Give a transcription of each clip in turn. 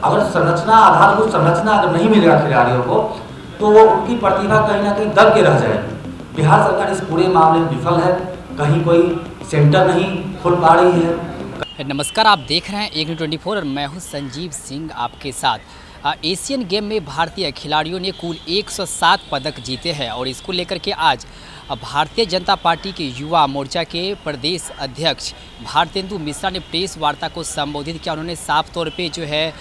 अगर संरचना, आधारभूत संरचना अगर नहीं मिलेगा खिलाड़ियों को, तो वो उनकी प्रतिभा कहीं ना कहीं दब के रह जाएगी। बिहार सरकार इस पूरे मामले में विफल है, कहीं कोई सेंटर नहीं खोल पा रही है। नमस्कार, आप देख रहे हैं एक 24 और मैं हूं संजीव सिंह आपके साथ। एशियन गेम में भारतीय खिलाड़ियों ने कुल 107 पदक जीते हैं और इसको लेकर के आज भारतीय जनता पार्टी के युवा मोर्चा के प्रदेश अध्यक्ष भारतेंदु मिश्रा ने प्रेस वार्ता को संबोधित किया। उन्होंने साफ तौर पे जो है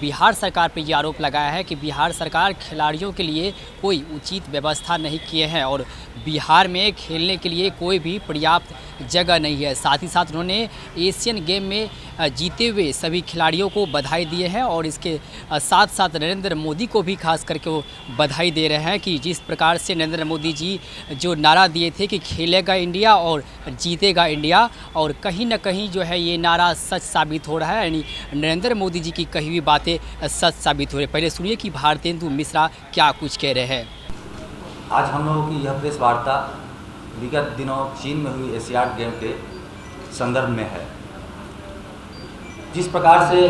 बिहार सरकार पे ये आरोप लगाया है कि बिहार सरकार खिलाड़ियों के लिए कोई उचित व्यवस्था नहीं किए हैं और बिहार में खेलने के लिए कोई भी पर्याप्त जगह नहीं है। साथ ही साथ उन्होंने एशियन गेम में जीते हुए सभी खिलाड़ियों को बधाई दिए हैं और इसके साथ साथ नरेंद्र मोदी को भी खास करके वो बधाई दे रहे हैं कि जिस प्रकार से नरेंद्र मोदी जी जो नारा दिए थे कि खेलेगा इंडिया और जीतेगा इंडिया, और कहीं ना कहीं जो है ये नारा सच साबित हो रहा है, यानी नरेंद्र मोदी जी की कही हुई बातें सच साबित हो रही है। पहले सुनिए कि भारतेंदु मिश्रा क्या कुछ कह रहे हैं। आज हम लोगों की यह प्रेस वार्ता विगत दिनों चीन में हुई एशियाड गेम के संदर्भ में है। जिस प्रकार से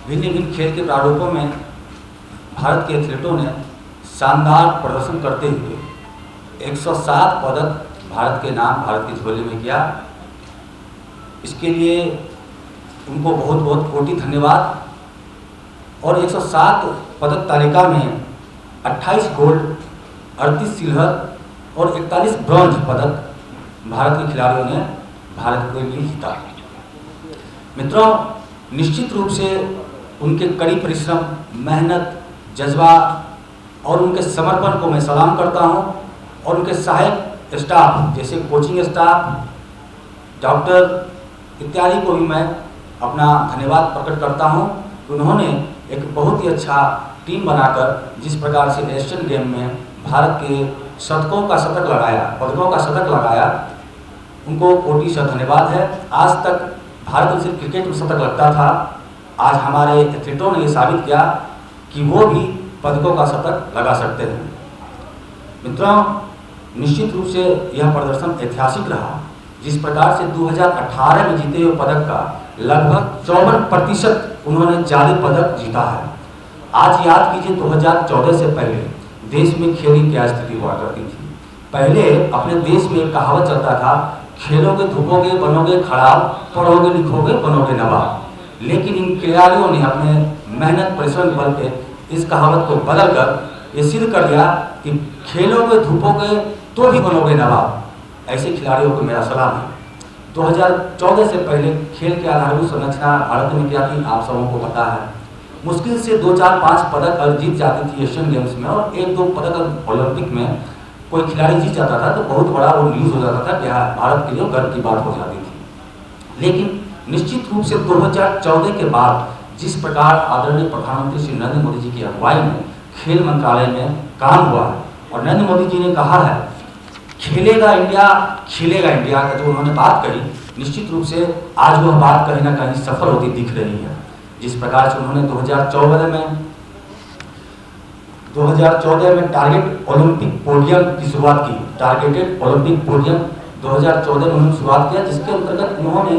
भिन्न भिन्न खेल के प्रारूपों में भारत के एथलीटों ने शानदार प्रदर्शन करते हुए 107 पदक भारत के नाम, भारत की झोली में किया, इसके लिए उनको बहुत बहुत कोटि धन्यवाद। और 107 पदक तालिका में 28 गोल्ड, 38 सिल्वर और 41 ब्रॉन्ज पदक भारत के खिलाड़ियों ने भारत के लिए जीता। मित्रों, निश्चित रूप से उनके कड़ी परिश्रम, मेहनत, जज्बा और उनके समर्पण को मैं सलाम करता हूं, और उनके सहायक स्टाफ जैसे कोचिंग स्टाफ, डॉक्टर इत्यादि को भी मैं अपना धन्यवाद प्रकट करता हूं। उन्होंने एक बहुत ही अच्छा टीम बनाकर जिस प्रकार से एशियन गेम में भारत के शतकों का शतक लगाया, पदकों का शतक लगाया, उनको कोटि से धन्यवाद है। आज तक भारत में सिर्फ क्रिकेट में शतक लगता था, आज हमारे एथलीटों ने ये साबित किया कि वो भी पदकों का शतक लगा सकते हैं। मित्रों, निश्चित रूप से यह प्रदर्शन ऐतिहासिक रहा। जिस प्रकार से 2018 में जीते हुए पदक का लगभग 54% उन्होंने ज़्यादा पदक जीता है। आज याद कीजिए 2014 से पहले देश में खेल की क्या स्थिति हुआ करती थी। पहले अपने देश में एक कहावत चलता था, खेलोगे धूपोगे बनोगे खराब, पढ़ोगे लिखोगे बनोगे नवाब। लेकिन इन खिलाड़ियों ने अपने मेहनत परिश्रम के बल पे इस कहावत को बदलकर ये सिद्ध कर दिया कि खेलोगे धूपोगे तो भी बनोगे नवाब। ऐसे खिलाड़ियों को मेरा सलाम है। 2014 से पहले खेल के आधारभूत संरचना भारत में क्या थी, आप सबों को पता है। मुश्किल से 2, 4, 5 पदक अगर जीत जाती थी एशियन गेम्स में, और 1-2 पदक ओलंपिक में कोई खिलाड़ी जीत जाता था तो बहुत बड़ा वो न्यूज़ हो जाता था कि भारत के लिए गर्व की बात हो जाती थी। लेकिन निश्चित रूप से 2014 के बाद जिस प्रकार आदरणीय प्रधानमंत्री श्री नरेंद्र मोदी जी की अगुवाई में खेल मंत्रालय में काम हुआ है, और नरेंद्र मोदी जी ने कहा है खेलेगा इंडिया, खिलेगा इंडिया का जो उन्होंने बात कही, निश्चित रूप से आज वह बात कहीं ना कहीं सफल होती दिख रही है। जिस प्रकार से उन्होंने 2014 में टारगेट ओलंपिक पोडियम की शुरुआत की, टारगेटेड ओलंपिक पोडियम 2014 में उन्होंने शुरुआत किया, जिसके अंतर्गत उन्होंने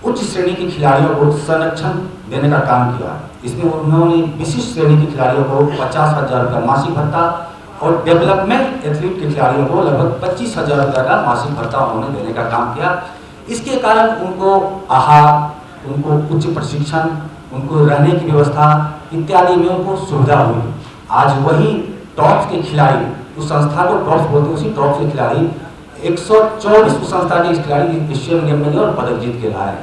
उच्च श्रेणी के खिलाड़ियों को संरक्षण देने का काम किया। इसमें उन्होंने विशिष्ट श्रेणी के खिलाड़ियों को 50,000 रुपया मासिक भत्ता और डेवलपमेंट एथलीट के खिलाड़ियों को लगभग 25,000 रुपया का मासिक भत्ता उन्होंने देने का काम किया। इसके कारण उनको आहार, उनको उच्च प्रशिक्षण, उनको रहने की व्यवस्था इत्यादि में उनको सुविधा हुई। आज वही टॉप्स के खिलाड़ी, उस संस्था को टॉप्स बोलते हैं, उसी टॉप्स के खिलाड़ी 124 उस संस्था के खिलाड़ी एशियन गेम में और पदक जीत के लाए।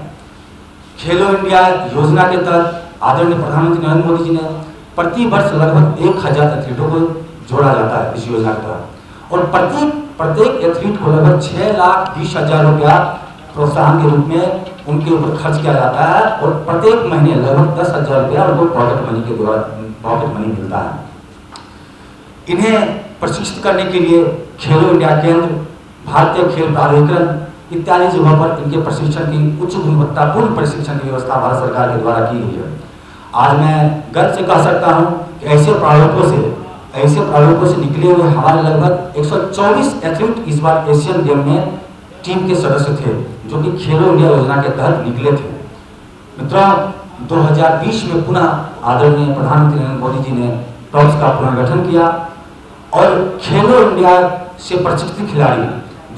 खेलो इंडिया योजना के तहत आदरणीय प्रधानमंत्री नरेंद्र मोदी जी ने प्रति वर्ष लगभग 1000 एथलीटों को जोड़ा जाता है इस योजना के तहत, और प्रत्येक एथलीट को लगभग 6,20,000 रुपया प्रोत्साहन के रूप में उनके ऊपर खर्च किया जाता है, और प्रत्येक महीने लगभग 10,000 रुपया उनको पॉकेट मनी के द्वारा पॉकेट मनी मिलता है। इन्हें प्रशिक्षित करने के लिए खेलो इंडिया केंद्र, भारतीय खेल प्राधिकरण इत्यादि जगहों पर इनके प्रशिक्षण की उच्च गुणवत्तापूर्ण प्रशिक्षण की व्यवस्था भारत सरकार के द्वारा की गई है। आज मैं गर्व से कह सकता हूं कि ऐसे प्रारूपों से निकले हुए हमारे लगभग 124 एथलीट इस बार एशियन गेम में टीम के सदस्य थे, जो कि खेलो इंडिया योजना के तहत निकले थे। मित्रों, 2020 में पुनः आदरणीय प्रधानमंत्री नरेंद्र मोदी जी ने टॉप्स का पुनर्गठन किया और खेलो इंडिया से प्रशिक्षित खिलाड़ी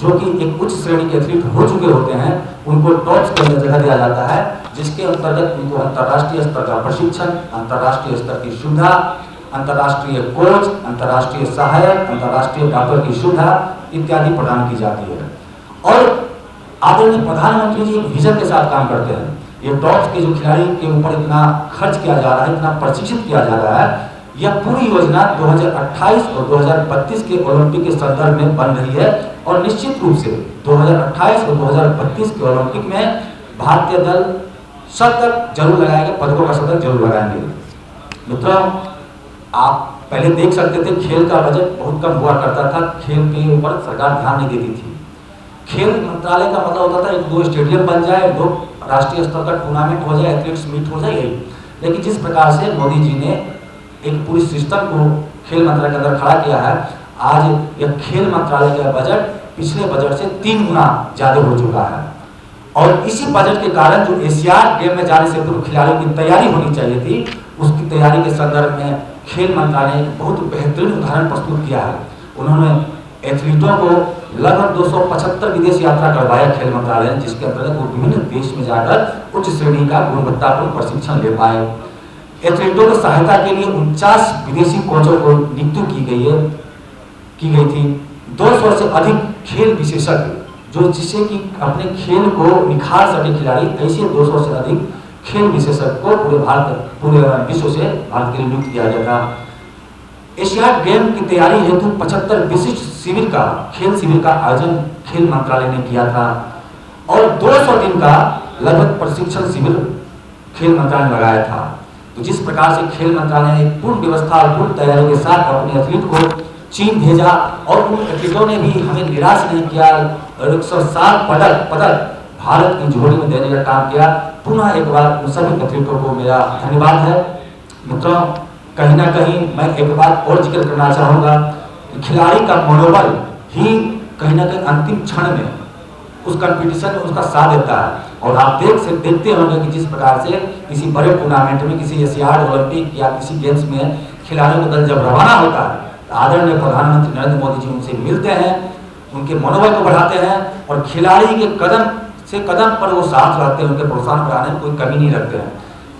जो कि एक उच्च श्रेणी के एथलीट हो चुके होते हैं उनको टॉप्स के अंदर जगह दिया जाता है, जिसके अंतर्गत उनको अंतर्राष्ट्रीय स्तर का प्रशिक्षण, अंतर्राष्ट्रीय स्तर की सुविधा, अंतर्राष्ट्रीय कोच, अंतर्राष्ट्रीय सहायक, अंतर्राष्ट्रीय डॉक्टर की सुविधा इत्यादि प्रदान की जाती है। और आदरणीय प्रधानमंत्री जी विजन के साथ काम करते हैं। ये टॉप्स के जो खिलाड़ी के ऊपर इतना खर्च किया जा रहा है, इतना प्रशिक्षित किया जा रहा है, यह पूरी योजना 2028 और 2032 के ओलंपिक के संदर्भ में बन रही है और निश्चित रूप से 2028 और 2032 के ओलंपिक में भारतीय दल शतक जरूर लगाएंगे, पदकों का शतक जरूर लगाएंगे। मित्रों, आप पहले देख सकते थे खेल का बजट बहुत कम हुआ करता था, खेल के ऊपर सरकार ध्यान नहीं देती थी। खेल मंत्रालय का मतलब होता था एक दो स्टेडियम बन जाए, दो राष्ट्रीय स्तर का टूर्नामेंट हो जाए, एथलीट्स मीट हो जाए। लेकिन जिस प्रकार से मोदी जी ने एक पूरी सिस्टम को खेल मंत्रालय के अंदर खड़ा किया है, आज यह खेल मंत्रालय का बजट पिछले बजट से 3 गुना ज्यादा हो चुका है। और इसी बजट के कारण जो एशियाड गेम में जाने से पूर्व खिलाड़ियों की तैयारी होनी चाहिए थी, उसकी तैयारी के संदर्भ में खेल मंत्रालय ने बहुत बेहतरीन उदाहरण प्रस्तुत किया है। उन्होंने एथलीटों को लगभग 275 विदेश यात्रा करवाया खेल मंत्रालय ने, जिसके अंतर्गत वो विभिन्न देश में जाकर उच्च श्रेणी का गुणवत्तापूर्ण प्रशिक्षण ले पाए। एथलीटों की सहायता के लिए 49 विदेशी कोचों को नियुक्ति की गई थी। 200 से अधिक खेल विशेषज्ञ जो जिससे कि अपने खेल को निखार सके खिलाड़ी, ऐसे 200 से अधिक खेल विशेषज्ञ को पूरे विश्व से भारत के लिए नियुक्त किया गया था। एशियाड गेम की तैयारी हेतु 75 विशिष्ट शिविर का खेल शिविर का आयोजन खेल मंत्रालय ने किया था और 200 दिन का लगभग प्रशिक्षण शिविर खेल मंत्रालय ने लगाया था। तो जिस प्रकार से खेल मंत्रालय ने पूर्ण व्यवस्था और पूर्ण तैयारी के साथ अपने एथलीट को चीन भेजा और उन एथलीटों ने भी हमें निराश नहीं किया, 107 पदक भारत की झोली में देने का काम किया। पुनः एक बार उन सभी एथलीटों को मेरा धन्यवाद है। मित्रों, कहीं ना कहीं मैं एक बात और जिक्र करना चाहूँगा, खिलाड़ी का मनोबल ही कहीं ना कहीं अंतिम क्षण में उस कंपटीशन में उसका साथ देता है। और आप देखते होंगे कि जिस प्रकार से किसी बड़े टूर्नामेंट में, किसी एशियाड, ओलंपिक या किसी गेम्स में खिलाड़ियों का दल जब रवाना होता है, आदरणीय प्रधानमंत्री नरेंद्र मोदी जी उनसे मिलते हैं, उनके मनोबल को बढ़ाते हैं और खिलाड़ी के कदम से कदम पर वो साथ रहते हैं, उनके प्रोत्साहन बढ़ाने में कोई कमी नहीं रखते हैं।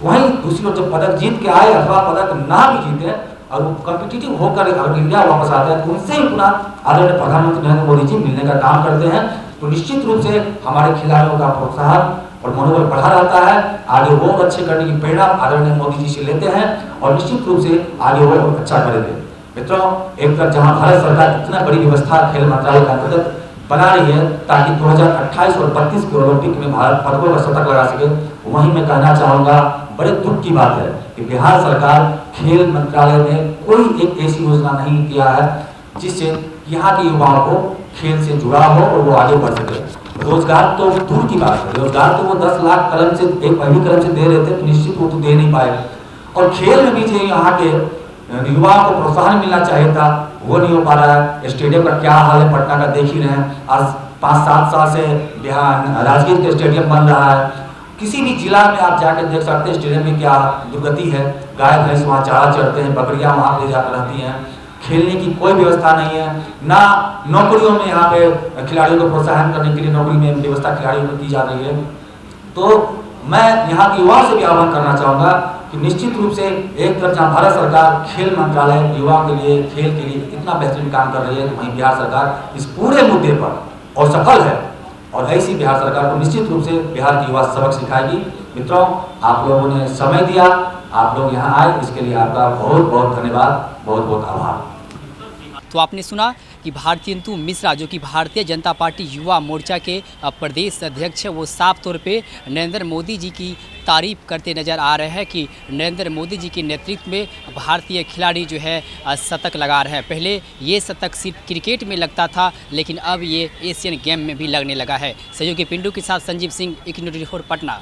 वहीं दूसरी ओर जब पदक जीत के आए अथवा पदक ना भी जीते और वो कॉम्पिटिटिव होकर अगर इंडिया वापस आते हैं तो उनसे ही पुनः आदरणीय प्रधानमंत्री नरेंद्र मोदी जी मिलने का काम करते हैं। तो निश्चित रूप से हमारे खिलाड़ियों का प्रोत्साहन और मनोबल बढ़ा रहता है, आगे वो अच्छे करने की प्रेरणा आदरणीय मोदी जी से लेते हैं और निश्चित रूप से आगे वो अच्छा करेंगे। मित्रों, एक तरफ जहां भारत सरकार इतना बड़ी व्यवस्था खेल मंत्रालय के अंतर्गत बना रही है ताकि 2028 और 32 के ओलंपिक में भारत पदकों का शतक लगा सके, वहीं मैं कहना चाहूँगा बड़े दुख की बात है कि बिहार सरकार खेल मंत्रालय ने कोई एक ऐसी योजना नहीं किया है जिससे यहाँ के युवाओं को खेल से जुड़ा हो और वो आगे बढ़ सके। रोजगार तो दूर की बात है, रोजगार तो वो 10 लाख कलम से एक पहली कलम से दे रहे थे, तो निश्चित वो तो दे नहीं पाए। और खेल में भी जो यहाँ के युवाओं को प्रोत्साहन मिलना चाहिए था, वो नहीं हो पा रहा है। स्टेडियम का क्या हाल है पटना का देख ही रहे हैं। आज 5-7 साल से बिहार राजगीर के स्टेडियम बन रहा है, किसी भी जिला में आप जाकर देख सकते हैं स्टेडियम में क्या दुर्गति है। गाय भैंस वहाँ चारा चढ़ते हैं, बकरियाँ वहाँ ले जाकर रहती हैं, खेलने की कोई व्यवस्था नहीं है। ना नौकरियों में यहाँ पे खिलाड़ियों को प्रोत्साहन करने के लिए नौकरी में व्यवस्था खिलाड़ियों को की जा रही है। तो मैं यहाँ के युवाओं से भी आह्वान करना चाहूँगा कि निश्चित रूप से एक तरफ जहाँ भारत सरकार खेल मंत्रालय युवाओं के लिए, खेल के लिए इतना बेहतरीन काम कर रही है, वहीं बिहार सरकार इस पूरे मुद्दे पर असफल है और ऐसी बिहार सरकार को निश्चित रूप से बिहार की युवा सबक सिखाएगी। मित्रों, आप लोगों ने समय दिया, आप लोग यहाँ आए, इसके लिए आपका बहुत बहुत धन्यवाद, बहुत बहुत आभार। तो आपने सुना कि भारतेंदु मिश्रा जो कि भारतीय जनता पार्टी युवा मोर्चा के प्रदेश अध्यक्ष है, वो साफ तौर पे नरेंद्र मोदी जी की तारीफ करते नज़र आ रहे हैं कि नरेंद्र मोदी जी के नेतृत्व में भारतीय खिलाड़ी जो है शतक लगा रहे हैं। पहले ये शतक सिर्फ क्रिकेट में लगता था, लेकिन अब ये एशियन गेम में भी लगने लगा है। सहयोगी पिंडू के साथ संजीव सिंह, इक्नो 24 पटना।